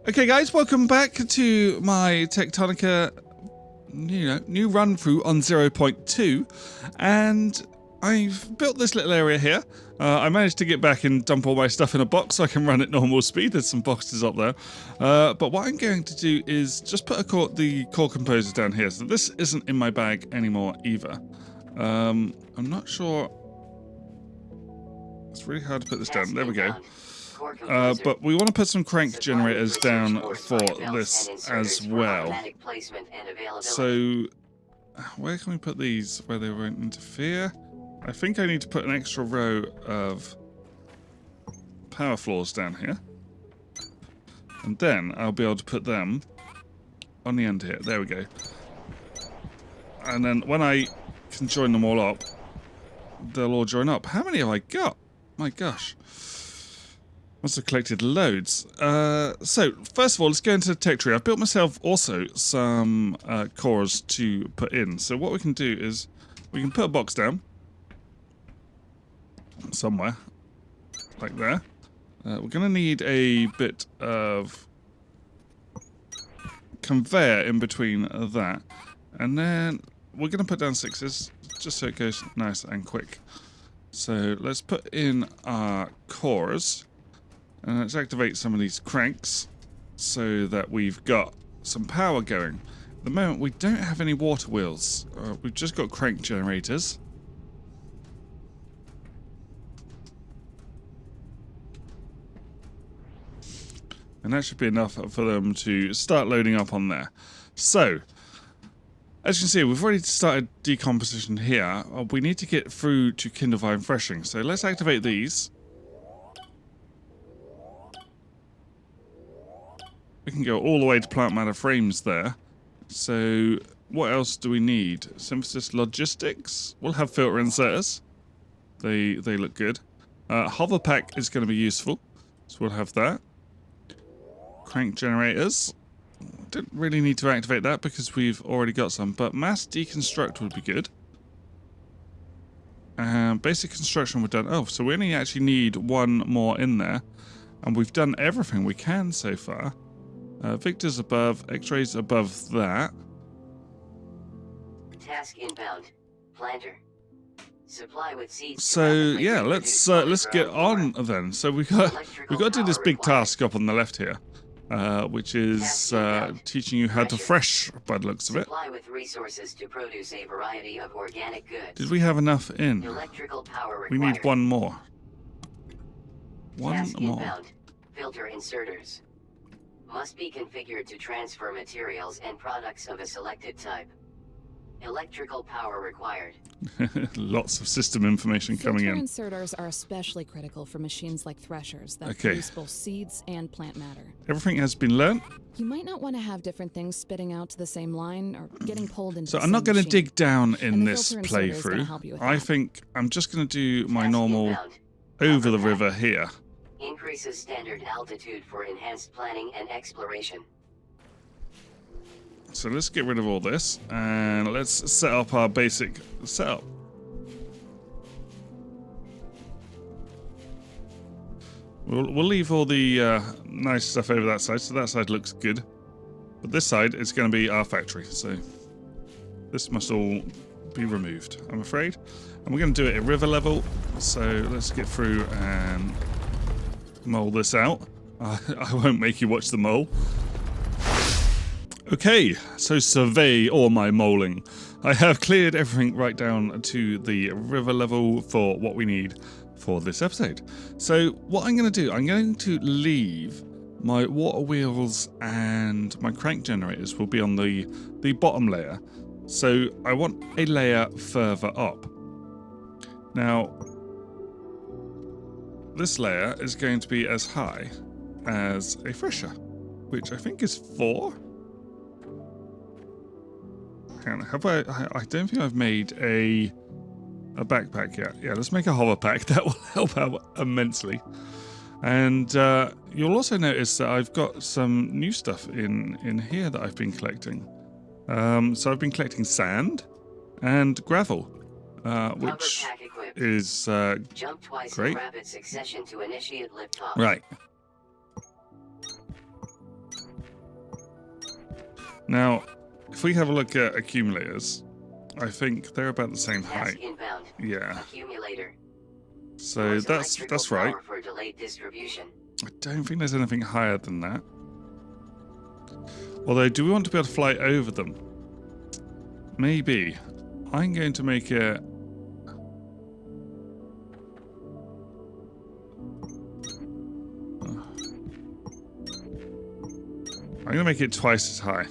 Okay, guys, welcome back to my Techtonica, new run through on 0.2, and I've built this little area here. I managed to get back and dump all my stuff in a box so I can run at normal speed. There's some boxes up there, but what I'm going to do is just put the core composer down here. So this isn't in my bag anymore either. I'm not sure. It's really hard to put this down. There we go. But we want to put some crank generators down for this as well. So, where can we put these where they won't interfere? I think I need to put an extra row of power floors down here. And then I'll be able to put them on the end here. There we go. And then when I can join them all up, they'll all join up. How many have I got? My gosh. Must have collected loads. So, first of all, let's go into the tech tree. I've built myself also some cores to put in. So what we can do is we can put a box down somewhere, like there. We're going to need a bit of conveyor in between that. And then we're going to put down 6s, just so it goes nice and quick. So let's put in our cores. And let's activate some of these cranks so that we've got some power going. At the moment, we don't have any water wheels. We've just got crank generators. And that should be enough for them to start loading up on there. So, as you can see, we've already started decomposition here. We need to get through to Kindlevine Threshing. So let's activate these. We can go all the way to plant matter frames there. So what else do we need? Synthesis logistics. We'll have filter inserters. They look good. Hover pack is going to be useful, so we'll have that. Crank generators. Don't really need to activate that because we've already got some, but mass deconstruct would be good. Basic construction we're done. Oh, so we only actually need one more in there, and we've done everything we can so far. Victor's above, X-rays above that. Task inbound. Planter. Supply with seeds. So yeah, let's get on then. So we got to do this big task up on the left here, which is teaching you how to thresh by the looks of it. Supply with resources to produce a variety of organic goods. Did we have enough in? Electrical power required. We need one more. Task inbound. Filter inserters. Must be configured to transfer materials and products of a selected type. Electrical power required. Lots of system information coming in. Filter inserters are especially critical for machines like threshers that produce both seeds and plant matter. Everything has been learnt. You might not want to have different things spitting out to the same line or getting pulled into So the I'm not going to dig down in and the this filter inserter is gonna help you playthrough. with I that. think I'm just going to do my Task normal inbound. over the Hover river pack. here. Increases standard altitude for enhanced planning and exploration. So let's get rid of all this and let's set up our basic setup. We'll leave all the nice stuff over that side, so that side looks good. But this side is going to be our factory, so this must all be removed, I'm afraid. And we're going to do it at river level, so let's get through and mole this out. I won't make you watch the mole. Okay, so survey all my moling. I have cleared everything right down to the river level for what we need for this episode. So what I'm going to do, I'm going to leave my water wheels and my crank generators will be on the bottom layer. So I want a layer further up. Now, this layer is going to be as high as a thresher, which I think is 4. Hang on, have I don't think I've made a backpack yet. Yeah, let's make a hover pack. That will help out immensely. And you'll also notice that I've got some new stuff in here that I've been collecting. So I've been collecting sand and gravel, which is Jump twice great. in rapid succession to initiate liftoff. Right. Now, if we have a look at accumulators, I think they're about the same height. Inbound. Yeah. Accumulator. So that's right. For delayed distribution. I don't think there's anything higher than that. Although, do we want to be able to fly over them? Maybe. I'm going to make it... I'm going to make it twice as high.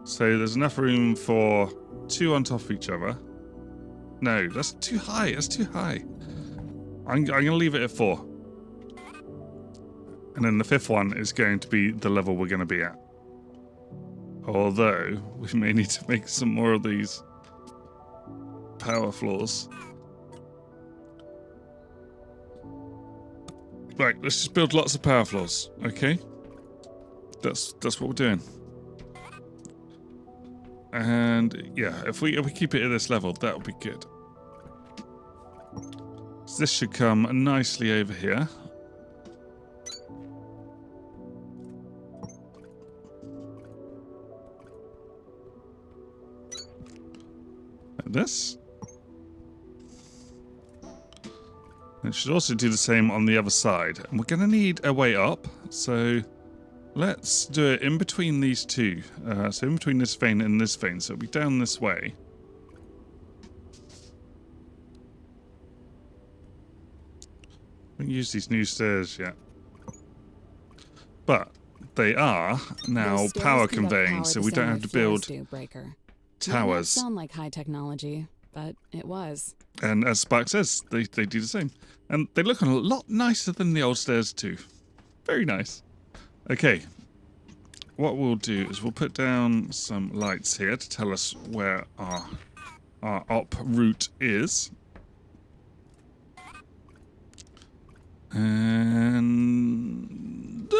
So there's enough room for 2 on top of each other. No, that's too high. That's too high. I'm going to leave it at 4. And then the 5th one is going to be the level we're going to be at. Although, we may need to make some more of these power floors. Right, let's just build lots of power floors, okay? That's what we're doing. And yeah, if we keep it at this level, that'll be good. So this should come nicely over here. Like this. And it should also do the same on the other side. And we're going to need a way up, so let's do it in between these two. So in between this vein and this vein, so it'll be down this way. I haven't used these new stairs yet. But they are now power conveying, so we don't have to build towers. Might sound like high technology, but it was. And as Spark says, they do the same. And they look a lot nicer than the old stairs too. Very nice. Okay. What we'll do is we'll put down some lights here to tell us where our op route is. And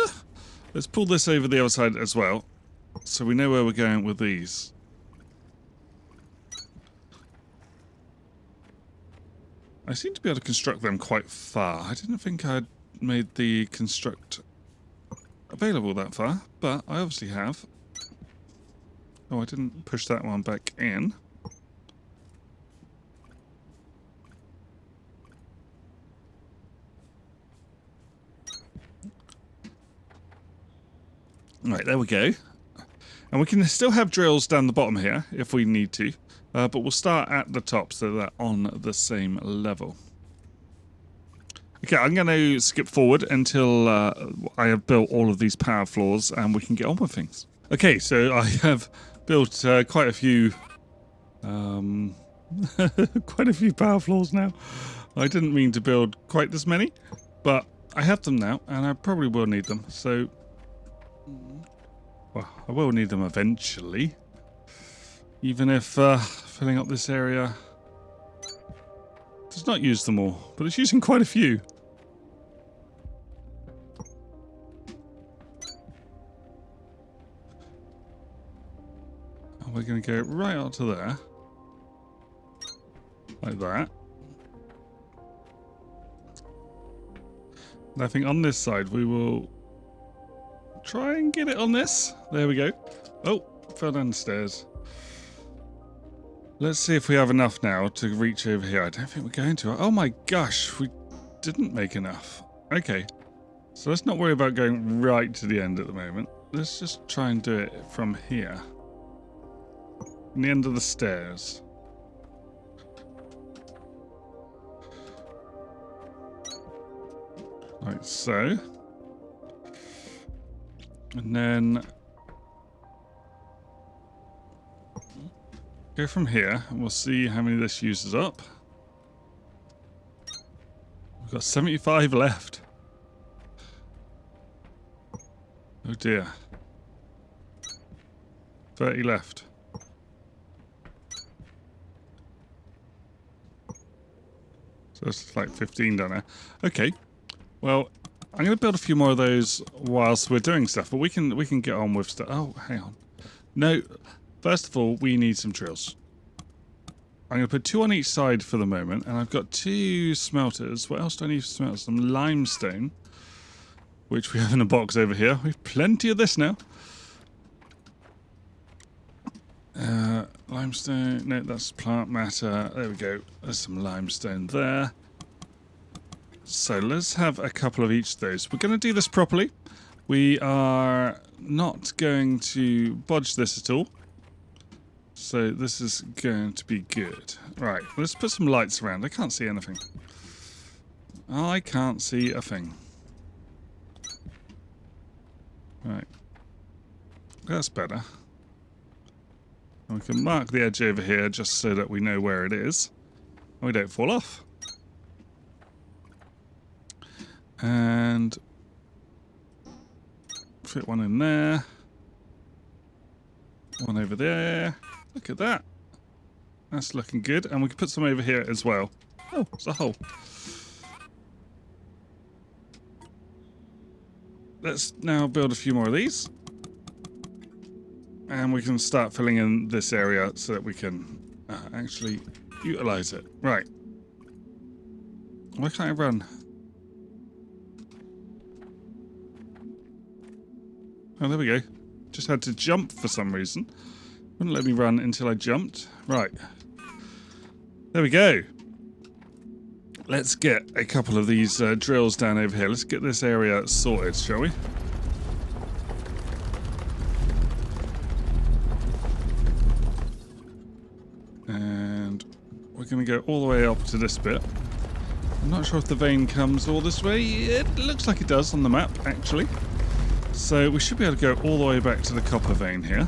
let's pull this over the other side as well, so we know where we're going with these. I seem to be able to construct them quite far. I didn't think I'd made the construct available that far, but I obviously have. Oh, I didn't push that one back in. Right, there we go. And we can still have drills down the bottom here if we need to. But we'll start at the top so they're on the same level. Okay, I'm going to skip forward until I have built all of these power floors and we can get on with things. Okay, so I have built quite a few quite a few power floors now. I didn't mean to build quite this many, but I have them now and I probably will need them. So, well, I will need them eventually. Even if filling up this area does not use them all, but it's using quite a few. And we're going to go right up to there. Like that. And I think on this side we will try and get it on this. There we go. Oh, fell down the stairs. Let's see if we have enough now to reach over here. I don't think we're going to. Oh my gosh, we didn't make enough. Okay, so let's not worry about going right to the end at the moment. Let's just try and do it from here. From the end of the stairs. Like so. And then go from here and we'll see how many this uses up. We've got 75 left. Oh dear. 30 left. So it's like 15 down there. Okay. Well, I'm going to build a few more of those whilst we're doing stuff, but we can get on with stuff. Oh, hang on. No. First of all, we need some drills. I'm going to put 2 on each side for the moment, and I've got 2 smelters. What else do I need for smelters? Some limestone, which we have in a box over here. We've plenty of this now. limestone. No, that's plant matter. There we go. There's some limestone there. So let's have a couple of each of those. We're going to do this properly. We are not going to bodge this at all. So this is going to be good. Right, let's put some lights around. I can't see anything. I can't see a thing. Right. That's better. And we can mark the edge over here just so that we know where it is. And we don't fall off. And fit one in there. One over there. Look at that. That's looking good. And we can put some over here as well. Oh, it's a hole. Let's now build a few more of these. And we can start filling in this area so that we can actually utilize it. Right. Why can't I run? Oh, there we go. Just had to jump for some reason. Wouldn't let me run until I jumped. Right. There we go. Let's get a couple of these drills down over here. Let's get this area sorted, shall we? And we're going to go all the way up to this bit. I'm not sure if the vein comes all this way. It looks like it does on the map, actually. So we should be able to go all the way back to the copper vein here.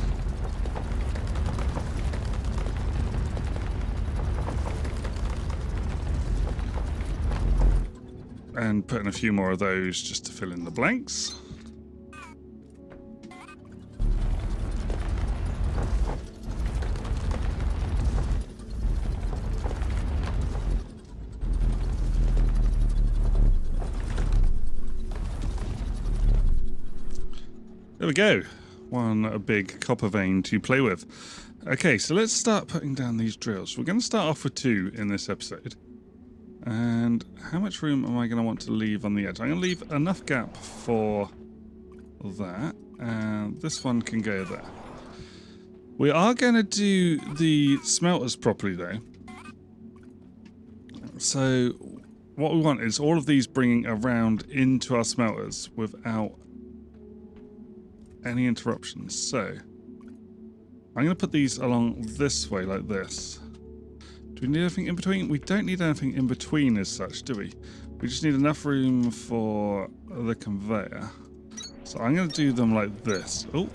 And put in a few more of those just to fill in the blanks. There we go. One big copper vein to play with. Okay, so let's start putting down these drills. We're going to start off with 2 in this episode. And how much room am I going to want to leave on the edge? I'm going to leave enough gap for that. And this one can go there. We are going to do the smelters properly, though. So what we want is all of these bringing around into our smelters without any interruptions. So I'm going to put these along this way like this. Do we need anything in between? We don't need anything in between as such, do we? We just need enough room for the conveyor. So I'm going to do them like this. Oh.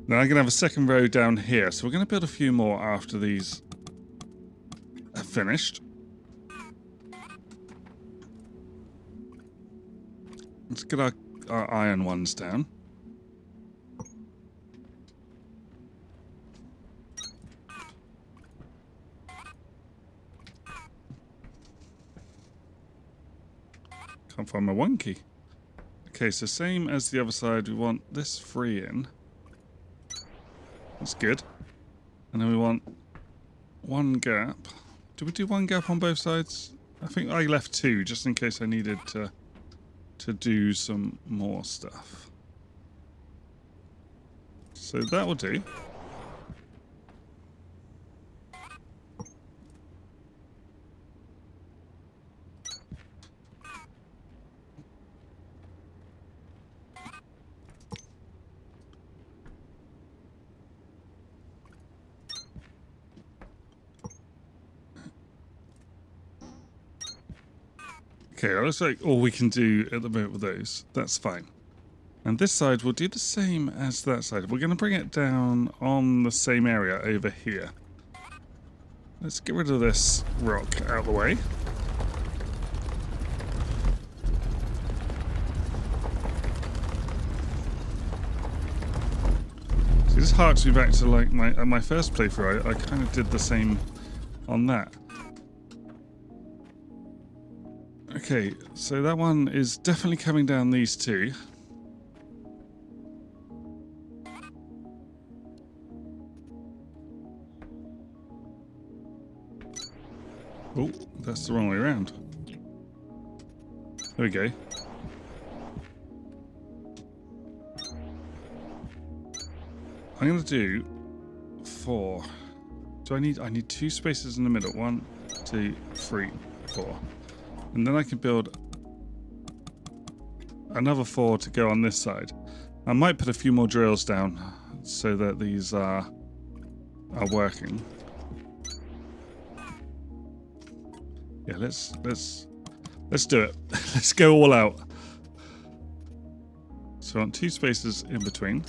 Now I'm going to have a second row down here. So we're going to build a few more after these are finished. Let's get our iron ones down. Can't find my 1 key. Okay, so same as the other side, we want this 3 in. That's good. And then we want 1 gap. Did we do 1 gap on both sides? I think I left 2 just in case I needed to do some more stuff. So that will do. Okay, that looks like all we can do at the moment with those. That's fine. And this side will do the same as that side. We're going to bring it down on the same area over here. Let's get rid of this rock out of the way. See, this harks me back to like my first playthrough. I kind of did the same on that. Okay, so that one is definitely coming down these 2. Oh, that's the wrong way around. There we go. I'm going to do 4. I need 2 spaces in the middle. 1, 2, 3, 4. And then I can build another 4 to go on this side. I might put a few more drills down so that these are working. Yeah, let's do it. Let's go all out. So I want 2 spaces in between.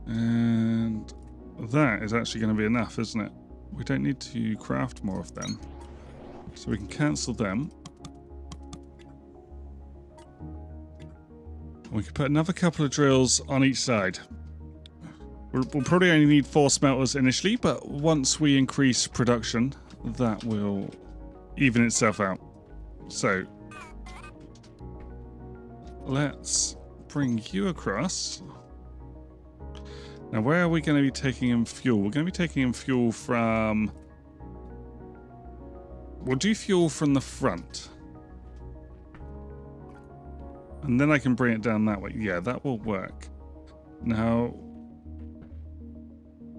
And that is actually going to be enough, isn't it? We don't need to craft more of them. So we can cancel them. We can put another couple of drills on each side. We'll probably only need 4 smelters initially, but once we increase production, that will even itself out. So let's bring you across. Now, where are we going to be taking in fuel? We're going to be taking in fuel from... We'll do fuel from the front. And then I can bring it down that way. Yeah, that will work. Now,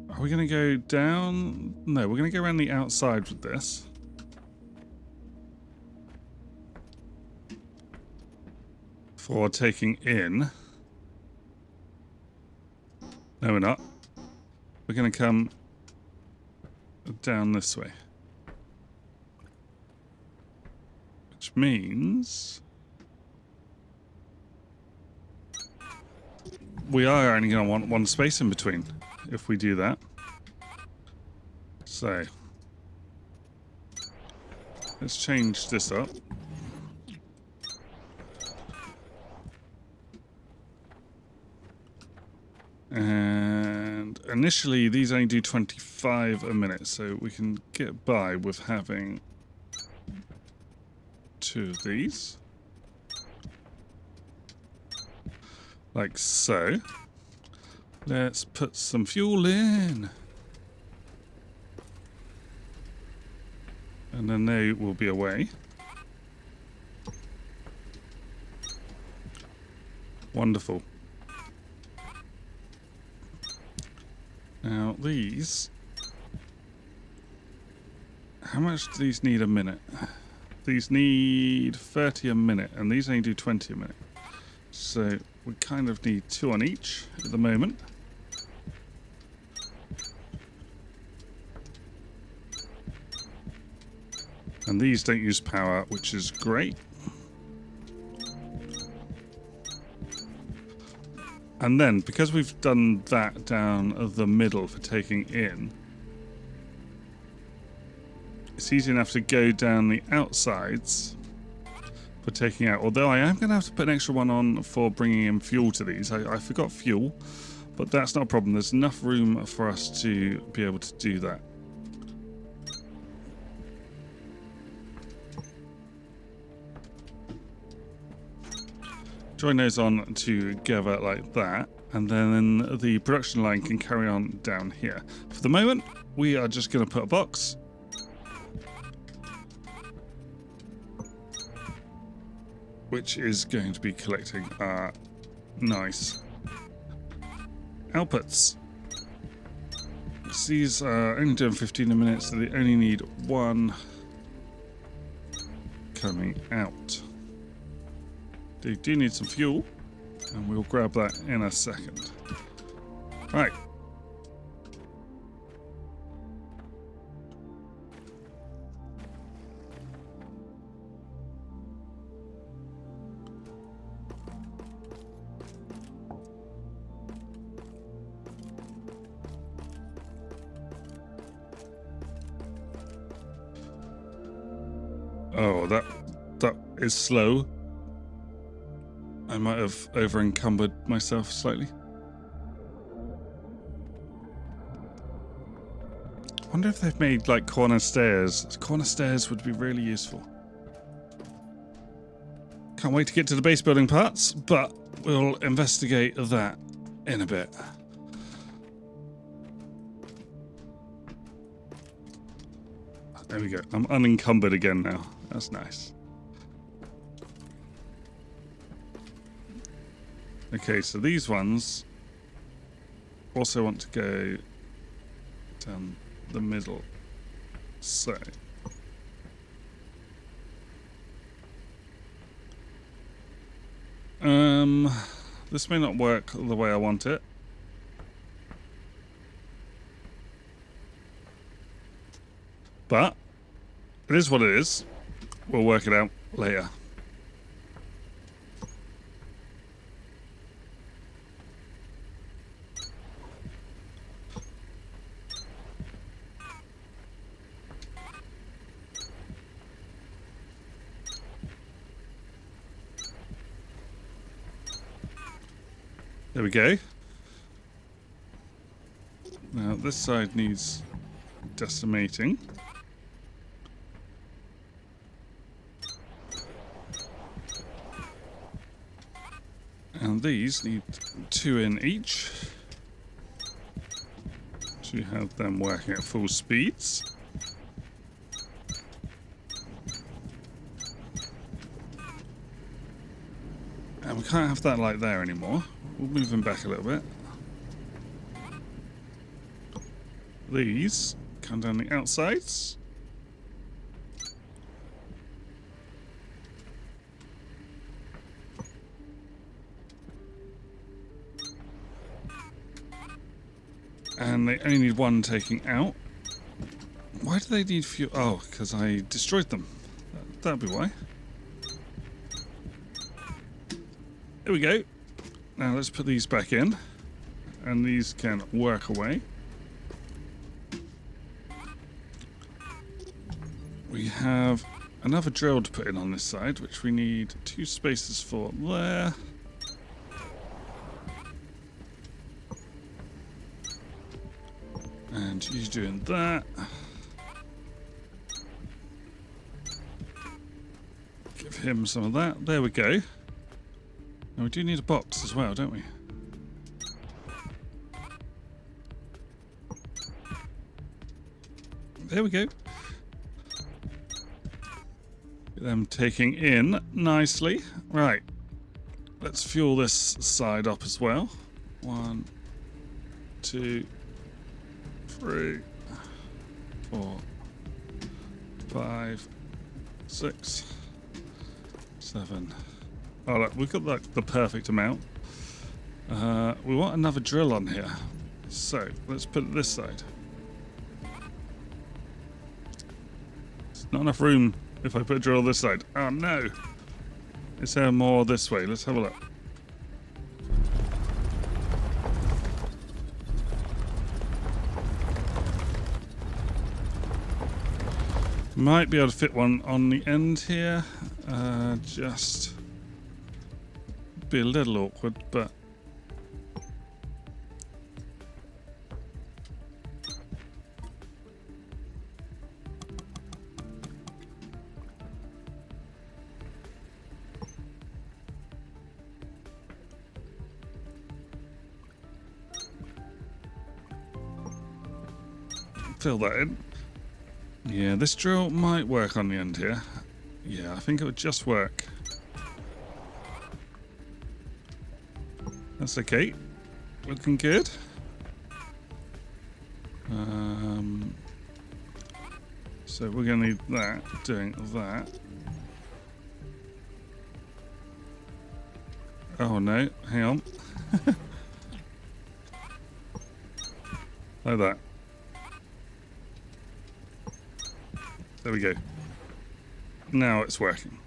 are we going to go down? No, we're going to go around the outside with this. For taking in. No, we're not. We're going to come down this way. Which means we are only going to want 1 space in between if we do that. So let's change this up. And initially these only do 25 a minute, so we can get by with having 2 of these. Like so. Let's put some fuel in. And then they will be away. Wonderful. Now these, how much do these need a minute? These need 30 a minute, and these only do 20 a minute. So we kind of need 2 on each at the moment. And these don't use power, which is great. And then, because we've done that down the middle for taking in, it's easy enough to go down the outsides for taking out. Although I am going to have to put an extra one on for bringing in fuel to these. I forgot fuel, but that's not a problem. There's enough room for us to be able to do that. Join those on together like that, and then the production line can carry on down here. For the moment, we are just going to put a box. Which is going to be collecting our nice outputs. These are only doing 15 a minute, so they only need 1 coming out. They do need some fuel, and we'll grab that in a second. Right. Oh, that is slow. I might have over-encumbered myself slightly. I wonder if they've made, like, corner stairs. Corner stairs would be really useful. Can't wait to get to the base building parts, but we'll investigate that in a bit. There we go. I'm unencumbered again now. That's nice. Okay, so these ones also want to go down the middle. So this may not work the way I want it. But it is what it is. We'll work it out later. There we go. Now this side needs decimating. And these need 2 in each to have them working at full speeds. And we can't have that like there anymore. We'll move them back a little bit. These come down the outsides. And they only need 1 taking out. Why do they need fuel? Oh, because I destroyed them. That'd be why. There we go. Now let's put these back in. And these can work away. We have another drill to put in on this side, which we need 2 spaces for there. And he's doing that. Give him some of that. There we go. Now we do need a box as well, don't we? There we go. Get them taking in nicely. Right. Let's fuel this side up as well. 1, 2, 3, 4, 5, 6, 7. Oh look, we've got like the perfect amount. We want another drill on here. So let's put it this side. There's not enough room if I put a drill this side. Oh no! Is there more this way? Let's have a look. Might be able to fit one on the end here. Just be a little awkward, but fill that in. Yeah, this drill might work on the end here. Yeah, I think it would just work. That's okay. Looking good. So we're going to need that, doing that. Oh no, hang on. Like that. There we go. Now it's working.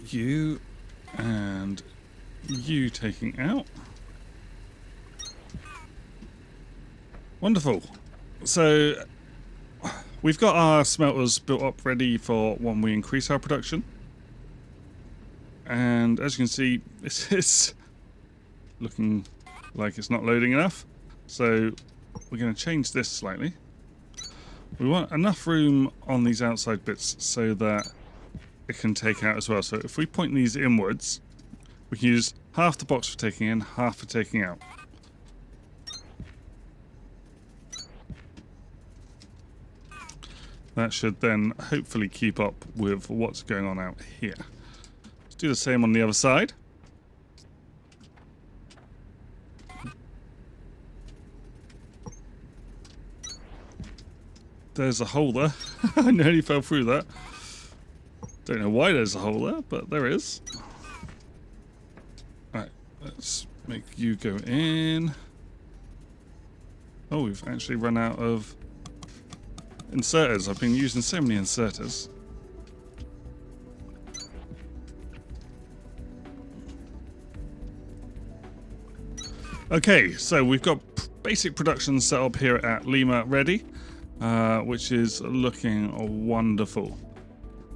You and you taking out. Wonderful. So we've got our smelters built up ready for when we increase our production. And as you can see, this is looking like it's not loading enough. So we're going to change this slightly. We want enough room on these outside bits so that it can take out as well. So if we point these inwards, we can use half the box for taking in, half for taking out. That should then hopefully keep up with what's going on out here. Let's do the same on the other side. There's a hole there. I nearly fell through that. Don't know why there's a hole there, but there is. Right, let's make you go in. Oh, we've actually run out of inserters. I've been using so many inserters. Okay, so we've got basic production set up here at Lima ready, which is looking wonderful.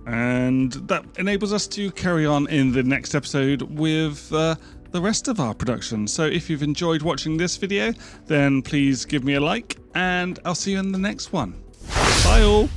And that enables us to carry on in the next episode with the rest of our production. So if you've enjoyed watching this video, then please give me a like, and I'll see you in the next one. Bye all!